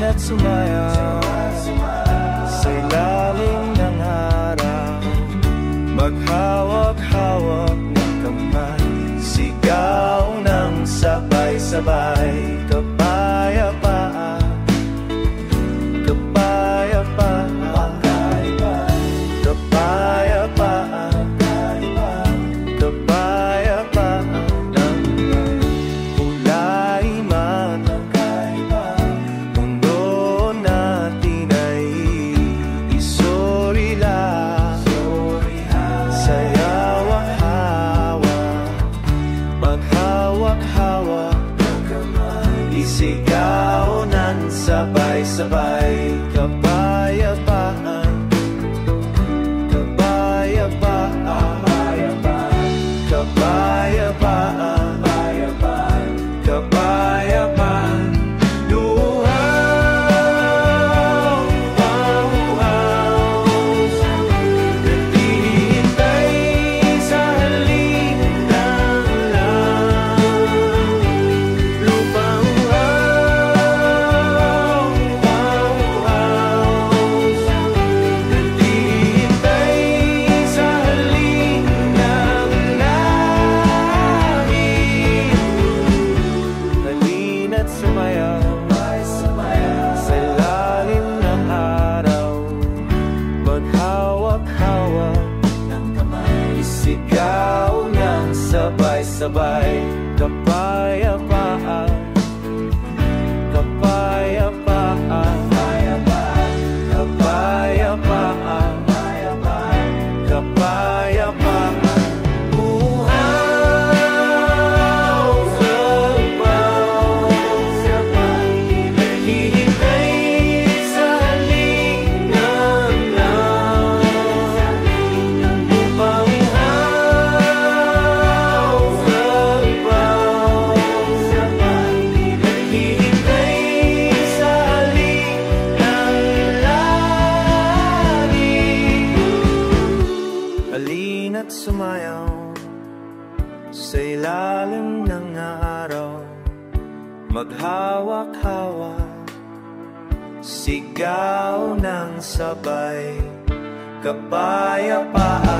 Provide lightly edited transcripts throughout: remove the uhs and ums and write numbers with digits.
halina't sumayaw sa ilalim ng araw. Maghawak-hawak ng kamay, sigaw ng sabay-sabay. Kapayapaan, kapayapaan, kapayapaan, kapayapaan ng kulay man. Mundo natin ay isorila, sayawak-hawak, maghawak-hawak, isigaw ng sabay-sabay. Kapayapaan, kapayapaan, kapayapaan, kapayapaan. Luhaw, wow, wow, naghihintay sa halik ng lang. Lupang wow, wow, wow, naghihintay sa halik ng langit. Halina't sumayaw sa ilalim ng araw. Maghawak-hawak ng kamay, isigaw ng sabay-sabay. Kapayapaan, kapayapaan, kapayapaan, kapayapaan. Uhaw, sabaw, naghihintay sa halik ng lang. Upang uhaw, sabaw, naghihintay sa halik ng langit. Halina't sumayaw sa ilalim ng araw. Maghawak-hawak, sigaw ng sabay. Kapayapaan,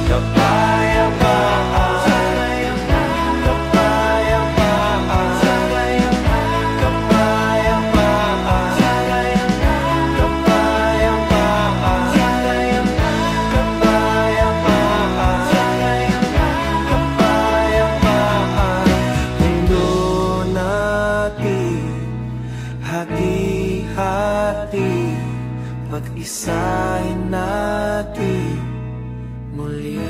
kapayapaan, kapayapaan, kapayapaan, kapayapaan, kapayapaan. Mundo natin hati-hati, pag-isahin natin muli.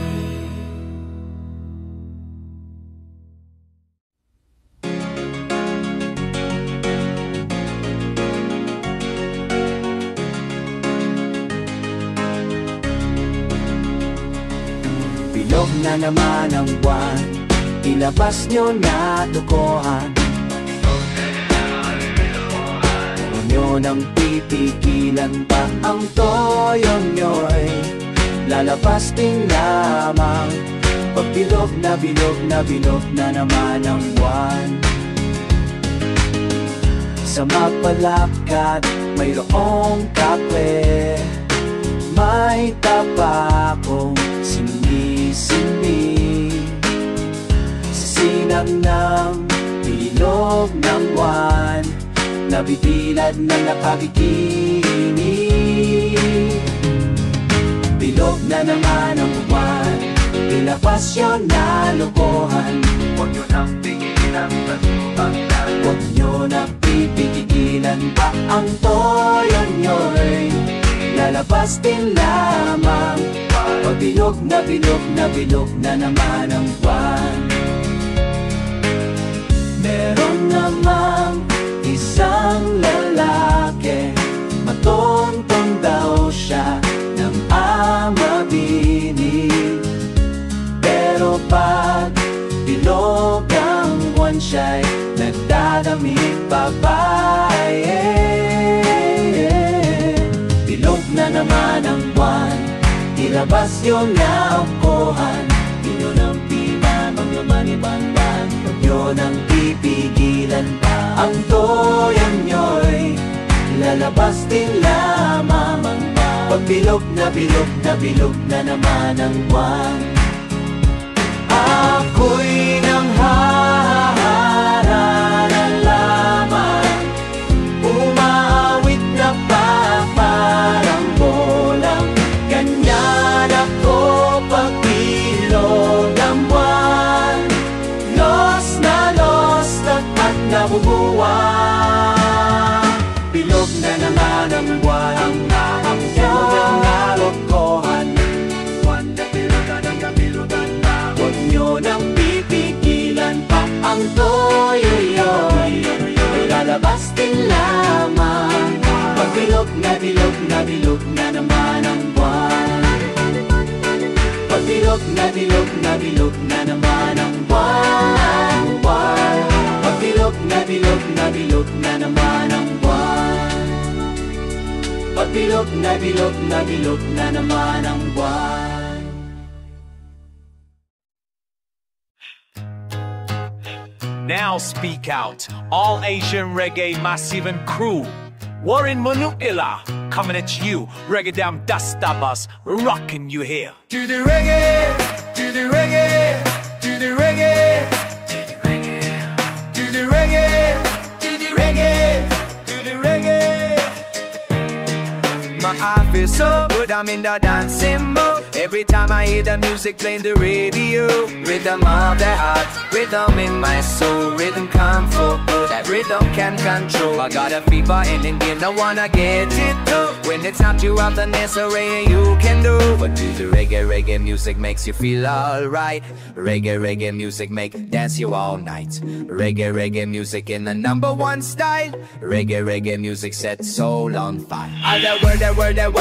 Bilog na naman ang buwan, ilabas nyo na tukuhan. Huwag nyo nang pipigilan pa ang toyo nyo'y lalabas din lamang. Pag bilog na bilog na bilog na naman ang buwan, sa mapalakad mayroong kape, may tabakong sinisindi. Sa sinag ng bilog ng buwan, nabibilad na nakabikini. Bilog na naman ang buwan, ilabas yun na lokohan. Huwag nyo nang pigilan pagpagdan, huwag nyo nang pipigilan pa ang toyo nyo'y lalabas din lamang. Pag bilog na bilog na bilog na naman ang buwan, meron namang isang lalaki, matontong daw siya ng amabini. Pero pag bilog ang buwan siya'y nagdadamig babae. Bilog na naman ang buwan, ilabas yun na upuhan. Inyo ng pina, mga manibandan, huwag nyo nang pipigilan pa ang toyo nyo. din lamang. Pagbilog na bilog na bilog na naman ang buwan, ako'y nang haharana lamang. Umaawit na parang bolang, ganyan ako pagbilog ng buwan. Lost at nabubuwan. Bilog na naman ang buwan, ang nakamuyaw na lokohan. Buwan na bilogan ang kabilugan na, huwag nyo nang pipigilan pa ang toyoyoy. Lalabas din lamang. Pagbilog na bilog na bilog na naman ang buwan. Pagbilog na bilog na bilog na naman ang buwan. Pagbilog na bilog na bilog na naman ang buwan. Pagbilog na bilog na bilog na naman ang buwan. Now speak out, all Asian reggae massive and crew. Warren Manuila coming at you. Reggae Damn Dust Stoppers, we're rocking you here. To the reggae, to the reggae, to the reggae, to the reggae, to the reggae, to the reggae. I feel so good, I'm in the dancing mood. Every time I hear the music playing the radio. Rhythm of the heart, rhythm in my soul. Rhythm come for good, that rhythm can control. I got a fever in Indian, don't wanna get it too. When it's not you out the necessary you can do. But do the reggae music makes you feel alright. Reggae music make dance you all night. Reggae music in the #1 style. Reggae music sets soul on fire.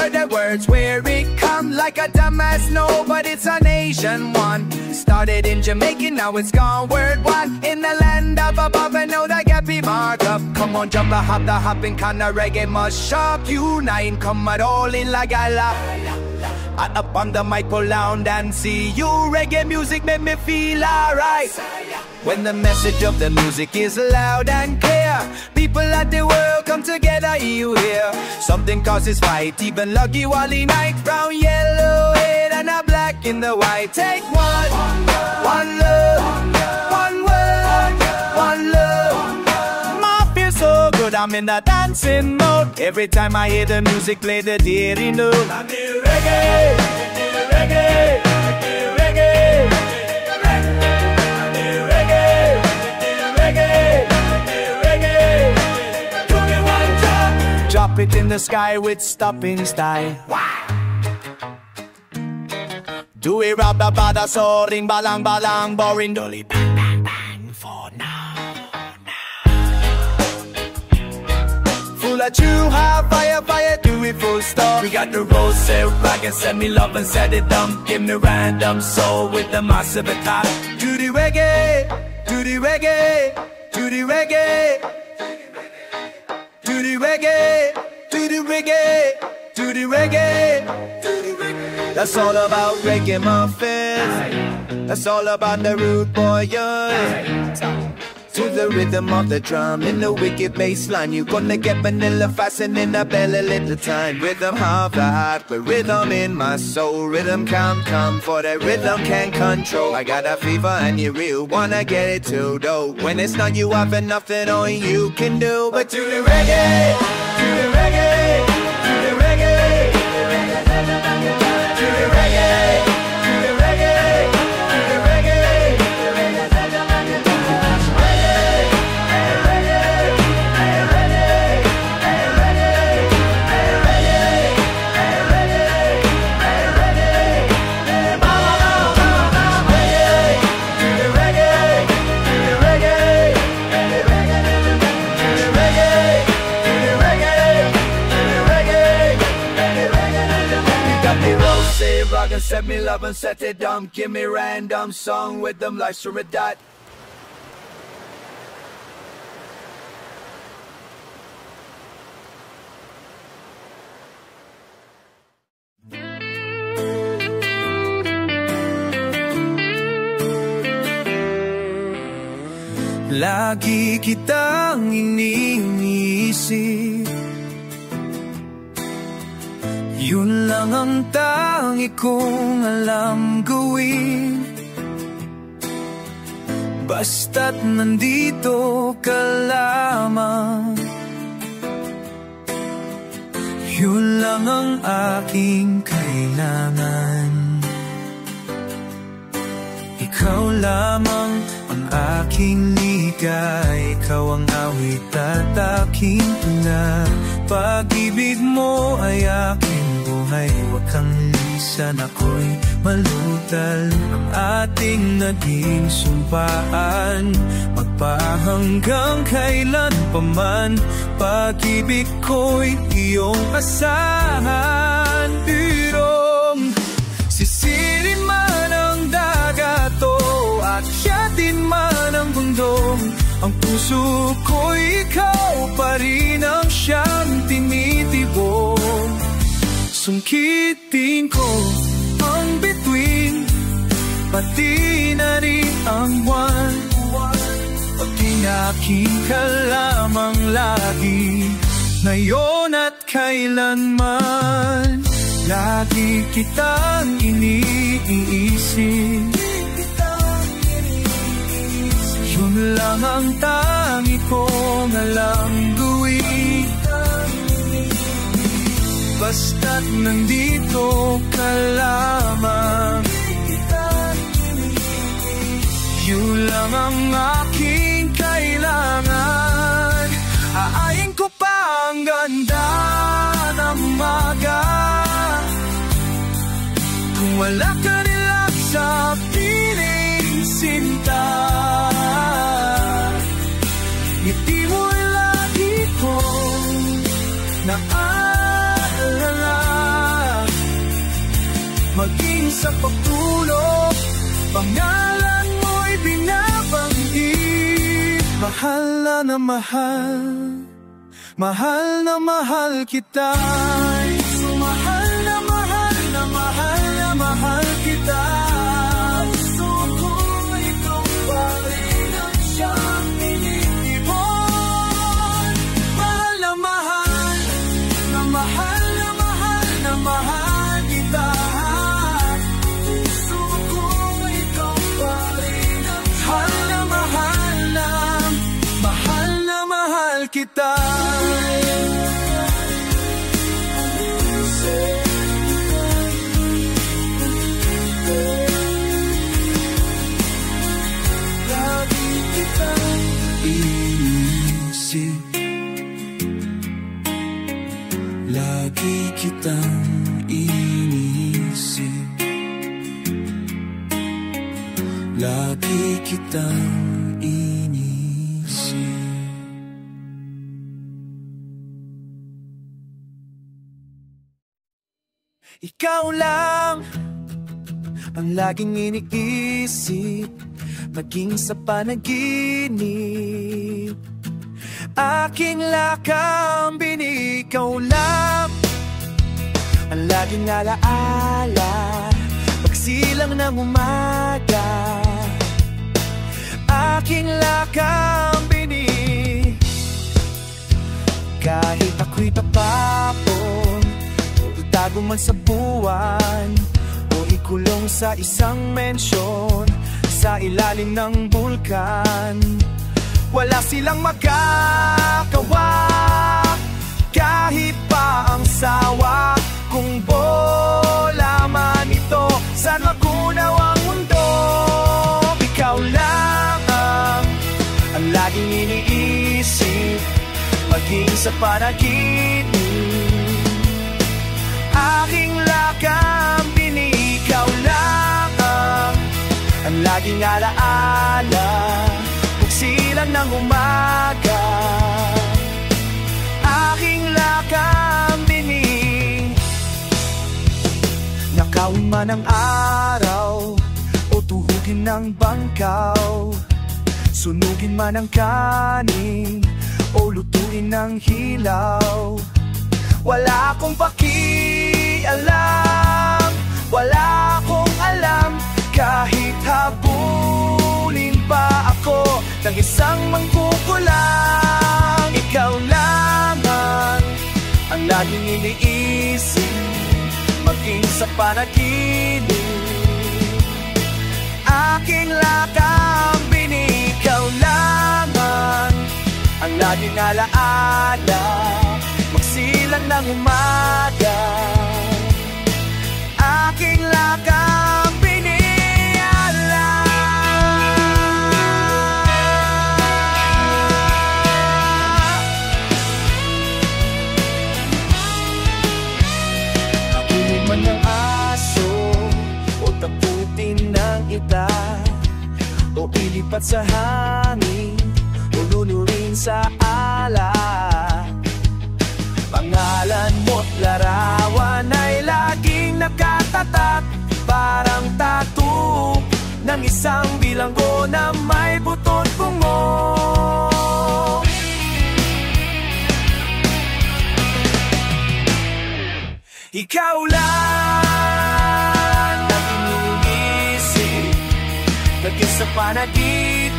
The words where it come like a dumbass no, but it's a nation one. Started in Jamaica, now it's gone worldwide. In the land of above, I know that get be marked up. Come on, jump the hopping kind of reggae must shock you. Nine come at all in la gala. I up on the mic, pull down and see you. Reggae music make me feel alright. When the message of the music is loud and clear, people at the world come together, you hear. Something causes fight, even Lucky Wally Night. Brown, yellow, red and a black in the white. Take one love, one word, one love. My feel so good, I'm in the dancing mode. Every time I hear the music play the deary note. I'm the reggae, reggae, reggae. Drop it in the sky with stopping style. Do it rap da ba da so ring balang balang boring dolly bang bang bang for now. Full of true high fire, do it full stop. We got the rose set rock and set me love and set it dumb. Give me random soul with the massive attack. Do the reggae, do the reggae, do the reggae. Do the reggae, do the reggae, do the reggae, do the reggae. That's all about reggae muffins. That's all about the rude boy, yeah. To the rhythm of the drum in the wicked bass line, you gonna get vanilla fastened in a belly little time. Rhythm of the heart, with rhythm in my soul. Rhythm can't come for the rhythm can't control. I got a fever and you real wanna get it too though. When it's not you having nothing on you can do. But to the reggae, to the reggae, to the reggae, to the reggae, to the reggae, to the reggae. Rock and set me love and set it dumb. Give me random song with them lives from a dot. Lagi kitang iniisip, Yun lang ang tangi kong alam gawin, basta't nandito ka lamang. Yun lang ang aking kailangan. Ikaw lamang ang aking ligay, ikaw ang awit at aking tula. Pag-ibig mo ay aking buhay, huwag kang lisan, ako'y malutol. Ang ating naging sumpaan, magpahanggang kailan paman. Pag-ibig ko'y iyong asahan. Irong sisilin man ang dagat o akyatin man ang bundok, ang puso ko'y ikaw pa rin ang siyang tinitibok. Sungkitin ko ang bituin, pati na rin ang buwan. Pag-inaking ka lamang lagi, ngayon at kailanman. Lagi kitang iniisip, yun lang ang tangi kong alam gawin, basta't nandito ka lamang. Yun lang ang aking kailangan. Aayin ko pa ang ganda ng umaga, kung wala ka nilang sa piling sinta. Ngiti mo'y lagi kong naaalala, maging sa pagtulog, pangalan mo'y binabanggit. Mahal na mahal, mahal na mahal kita. So mahal na mahal na mahal na mahal kita. Gusto ko ikaw pa rin ang siyang inibon. Mahal na mahal na mahal na mahal na mahal kita. Gusto ko ikaw pa rin ang mahal na mahal na mahal na mahal kita. Lagi kitang iniisip, lagi kitang iniisip. Ikaw lang ang laging iniisip, maging sa panaginip. Aking lakambin, ikaw lang ang laging alaala, pagsilang ng umaga. Aking lakambin, kahit ako'y tapapon o itago man sa buwan, o ikulong sa isang mensyon sa ilalim ng bulkan. Wala silang magagawa, kahit pa ang sawa. Kung bola man ito, saan magunaw ang mundo? Ikaw lang ang laging iniisip, maging sa panaginip. Aking lakambin, ikaw lang ang laging alaala, silang ng umaga. Aking lakambin, nakawin man ang araw o tuhugin ng bangkaw, sunugin man ang kanin o lutuin ng hilaw. Wala akong pakialam, wala akong alam, kahit habulin pa ako ng isang mangkukulam. Ikaw lamang ang laging iniisip, sa panaginip. Aking lakambin, ikaw lamang ang laging alaala, magsilang ng umaga. Aking lakambin, ala. Ako'y man ng aso o taputin ng ita, o ilipat sa hangin, o lulurin sa ala. Pangalan mo't larawan ay laging nakatatak, parang tattoo ng isang bilanggo na may buton bungo. Ikaw lang ang iniisip, laging sa panaginip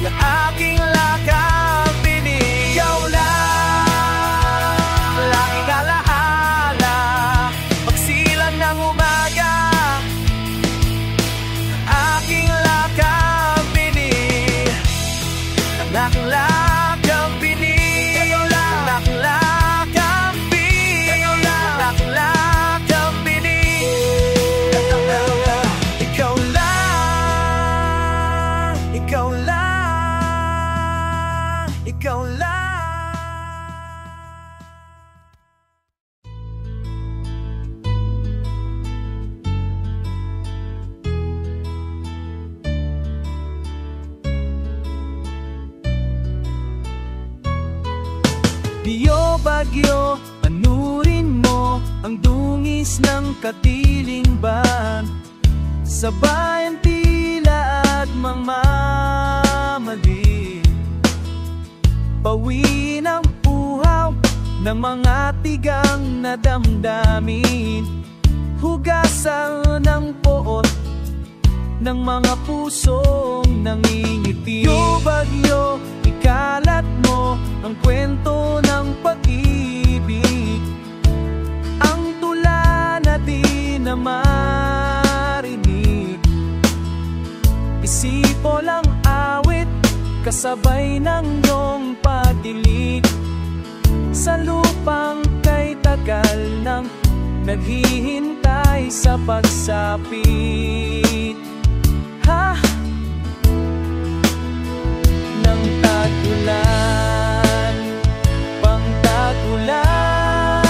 na aking lakambin. Ikaw lang, laging alaala, pagsilang ng umaga. Aking lakambin, ang aking lakambin, ikaw lang, ang aking lakambin, ikaw lang, ang aking lakambin. Ikaw lang, ikaw lang, ikaw lang. Biyo bagyo, panurin mo ang dungis ng katilingban, sabayan tila at mangmamali. Pawin ang uhaw ng mga tigang na damdamin, hugasan ng poot ng mga pusong nangingiti. Biyo bagyo, ikalat mo ang kwento ng pag-ibig, ang tula na di na marinig. Isipo lang awit, kasabay ng iyong pagdilig, sa lupang kay tagal nang naghihintay sa pagsapit. Ha? Nang tagulan, pang tagulan,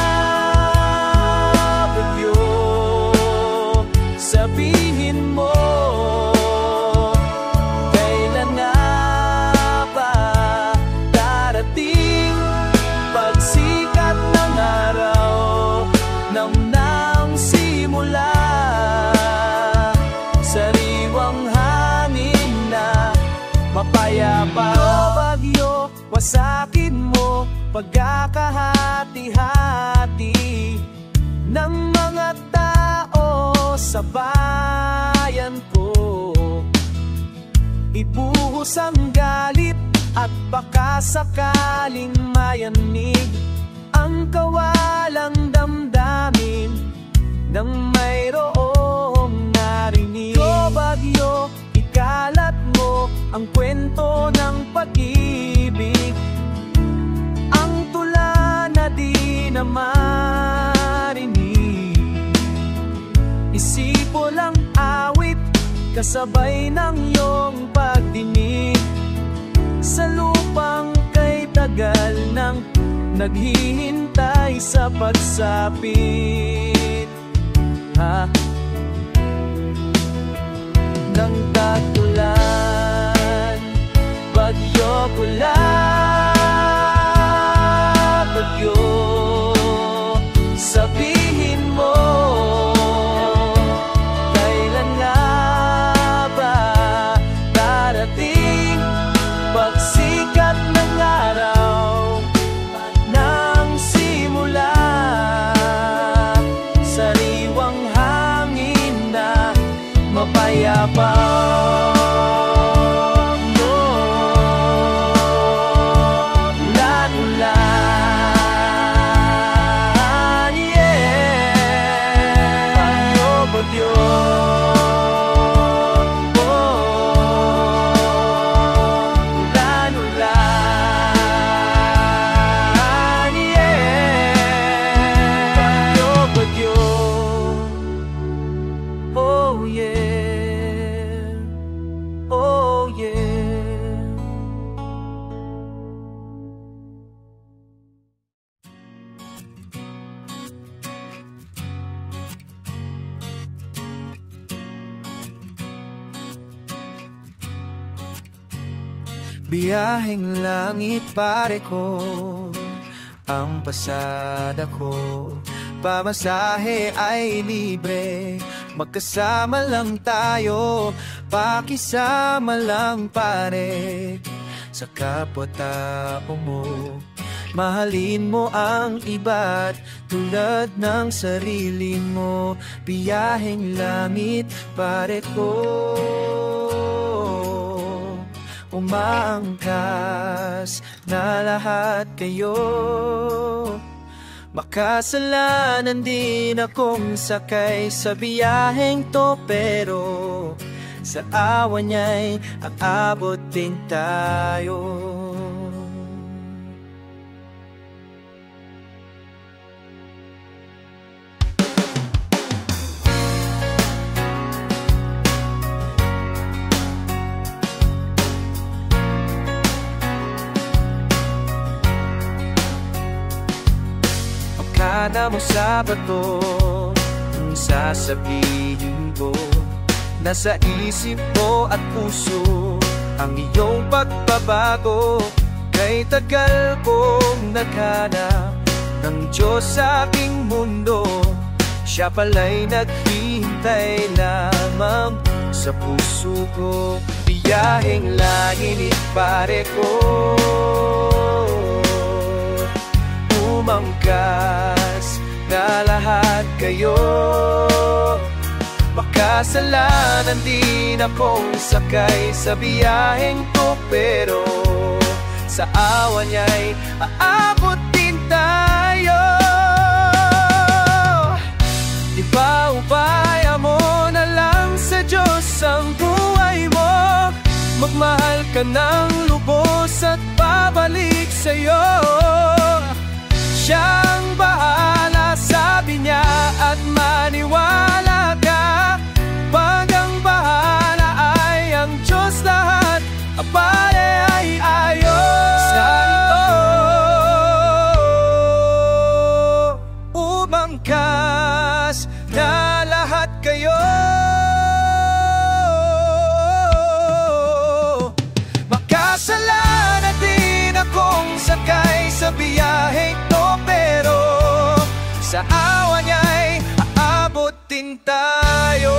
bagyo, sabihin mo, kailan nga ba darating pagsikat ng araw ng simula, sariwang hangin na mapayapa. Bagyo, wasakin mo pagkakahati-hati ng mga tao sa bayan ko. Ibuhos ang galit at baka sakaling mayanig ang kawalang damdamin nang mayroong narinig. O bagyo, ikalat mo ang kwento ng pag-ibig, ang tula na di na marinig. Isipo lang awit, kasabay ng iyong pagdinig, sa lupang kay tagal nang naghihintay sa pagsapit. Ha? Nang tagulan, bagyo pula, bagyo, sabihin mo, kailan nga ba darating pagsikat ng araw ng simula, sariwang hangin na mapayapa. No. Biyaheng langit pare ko, ang pasada ko. Pamasahe ay libre, magkasama lang tayo, pakisama lang pare sa kapwa-tao mo. Mahalin mo ang iba't tulad ng sarili mo. Biyaheng langit pare ko, umaangkas na lahat kayo. Makasalanan din akong sakay sa biyaheng to, pero sa awa niya'y aabot din tayo. Kada mo Sabado, ang sasabihin ko, nasa isip mo at puso ang iyong pagbabago. Kay tagal kong naghanap ng Diyos sa aking mundo, siya pala'y naghihintay lamang sa puso ko. Biyaheng langit pare ko, umangkas na lahat kayo. Makasalanan din akong sakay sa biyaheng to, pero sa awa niya'y aabot din tayo. Di ba upaya mo na lang sa Diyos ang buhay mo? Magmahal ka ng lubos at babalik sa'yo. Siyang bahala, sabi niya, at maniwala ka. Pag ang bahala ay ang Diyos, lahat pare ay ayos. Sa ito umangkas na lahat kayo. Makasalanan din akong sakay sa biyaheng to, pero sa awa niya'y aabot din tayo.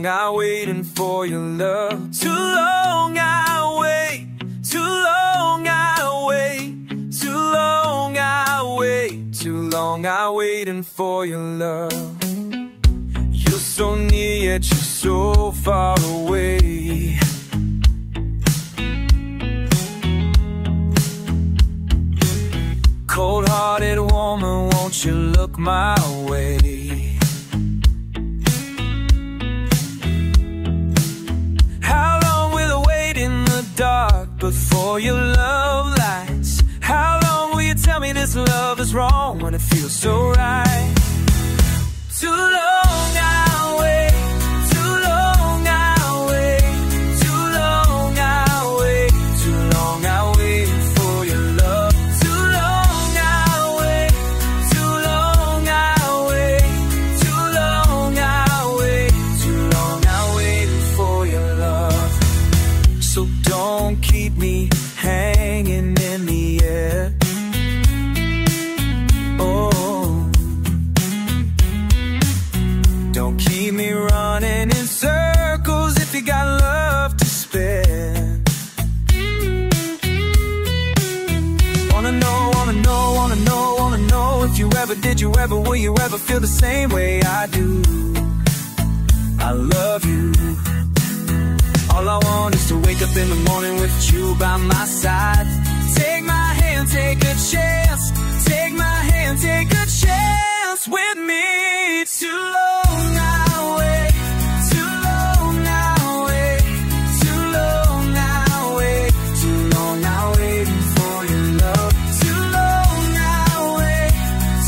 I waiting for your love. Too long I wait, too long I wait, too long I wait, too long I waiting for your love. You're so near yet you're so far away. Cold-hearted woman, won't you look my way? Dark before your love lights. How long will you tell me this love is wrong when it feels so right? Too long I'll wait, too long I'll wait, too long I'll wait, too long I'll wait for your love. Too long I'll wait, too long I'll wait, too long I'll wait, too long I'll wait for your love. So don't keep me hanging in the air. Oh, don't keep me ever, did you ever, will you ever feel the same way I do? I love you. All I want is to wake up in the morning with you by my side. Take my hand, take a chance. Take my hand, take a chance with me. Too long now, wait. Too long now, wait. Too long now, wait. Too long now, waiting for your love. Too long now, wait.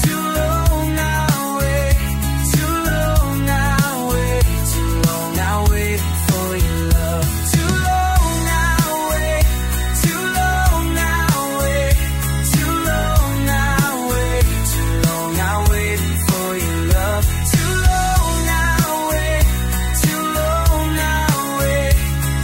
Too long now, wait. Too long now, wait. Too long now, waiting for your love. Too long now, wait. Too long now, wait. Too long now, wait. Too long now, waiting for your love. Too long now, wait. Too long now, wait.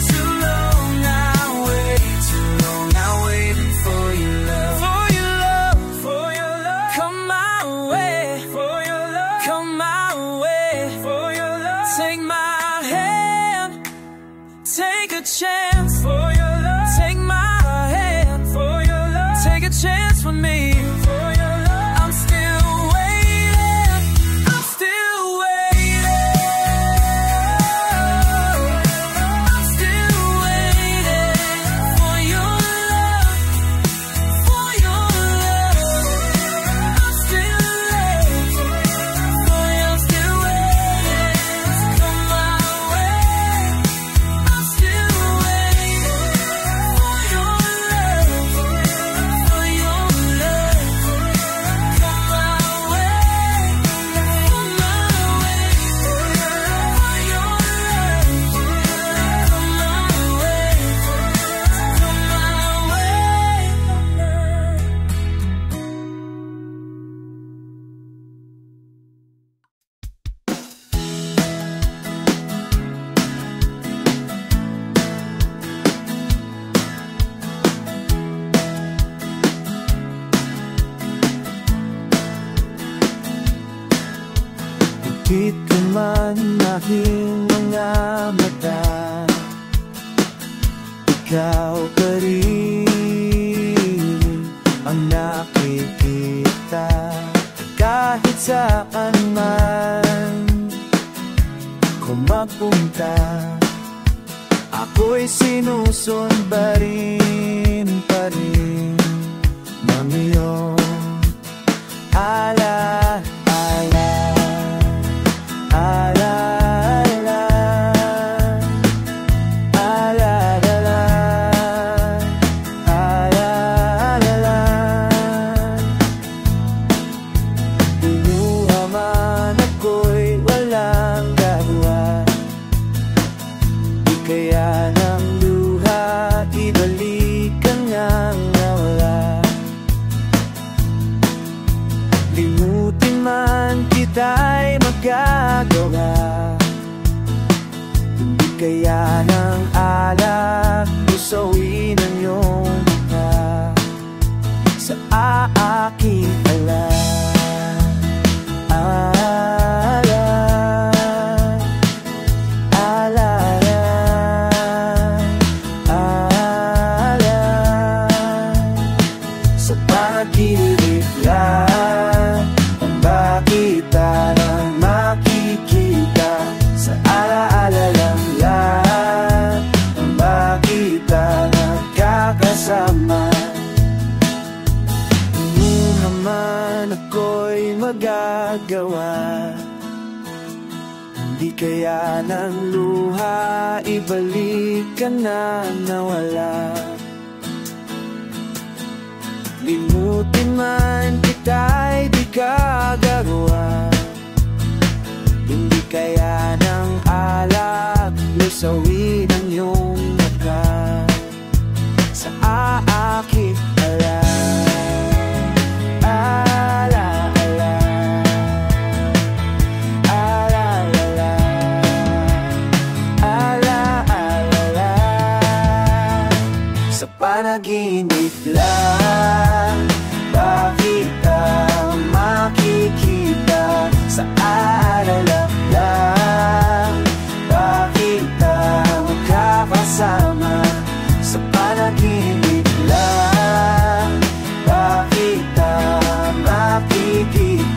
Too long now, wait. Too long now, waiting for your love. For your love, for your love. Come my way. For your love, come my way. For your love, take my hand. Take a chance. For your love, take my hand. For your love, take a chance with me. For your love, I'm still waiting. I'm still waiting. I'm still waiting for your love. For your love, I'm still waiting. For you, I'm still waiting. Come my way. I'm still waiting for your love. For your love, come my way. Come my way. For your love, come my way. Come my way. Higit ka man aking mga mata, ikaw pa rin ang nakikita. Kahit saan man kung mapunta, ako'y sinusumbarin pa rin ng iyong ala-ala. Ala-ala, ala-ala, ala-ala. Inuha man ako'y walang gawa, di kaya ng luha ibalik ang ngang nawala. Limutin man kita'y magagawa, hindi kaya ng alak usawin ang iyong mukha sa aking ala. Ala, ala, ala, sa pag-ibig lang ang makita nang makikita. Sa ala-ala lang yan ang makita nagkakasama. Hindi naman ako'y magagawa, hindi kaya ng luha ibalik ka na nawala. Limutin man kita'y di kagagawa, hindi kaya ng alak lusawin ang iyong mata sa aking ala. Ala-ala, ala-ala, ala-ala. Sa panaginip lang bakit ang makikita. Sa alala lang bakit ang magkakasama. Sa panaginip lang bakit ang makikita.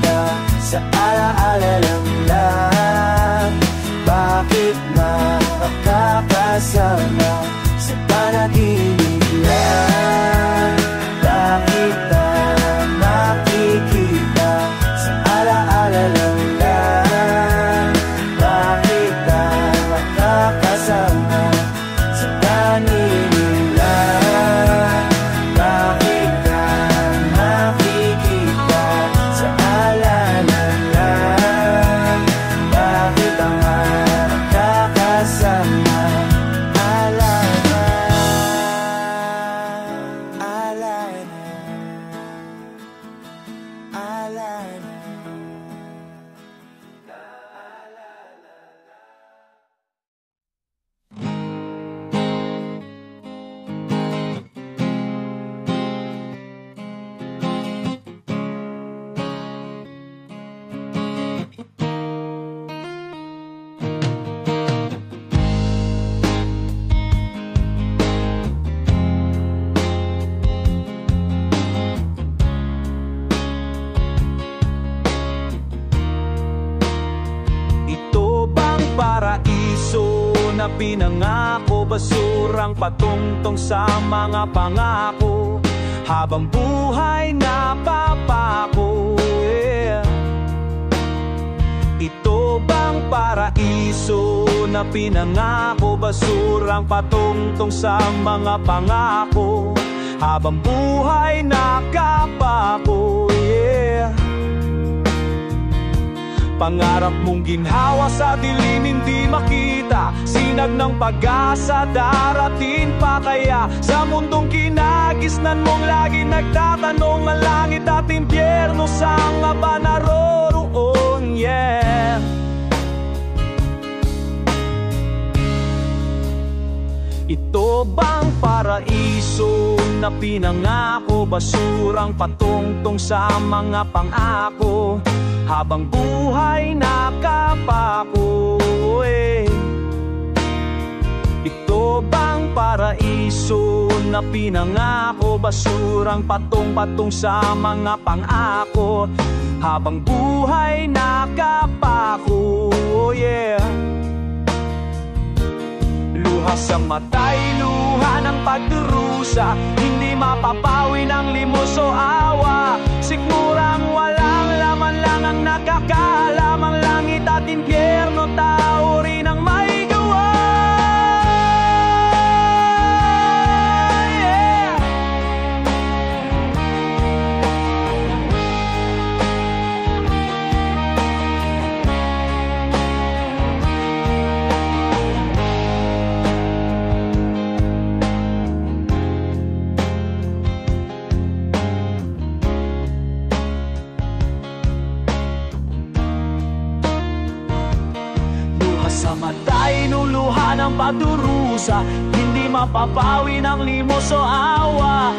na pinangako, basurang patungtong sa mga pangako, habang buhay napapako. Ito bang paraiso na pinangako, basurang patungtong sa mga pangako, habang buhay nakapako. Pangarap mong ginhawa sa dilim hindi makita, sinag ng pag-asa darating pa kaya? Sa mundong kinagisnan mong lagi nagtatanong, ang langit at impyerno saan nga ba naroroon? Yeah. Ito bang paraiso na pinangako, basurang patungtong sa mga pangako, habang buhay nakapako. Ito bang paraiso na pinangako, basurang patong-patong sa mga pangako, habang buhay nakapako. Luha sa mata'y luha ng pagdurusa, hindi mapapawi ng limos o awa. Sigmurang walang laman lang ang nakakaalam, ang langit at impyerno tao rin ang may gawa. Sa mata'y nuluha ng pagdurusa, hindi mapapawi ng limos o awa.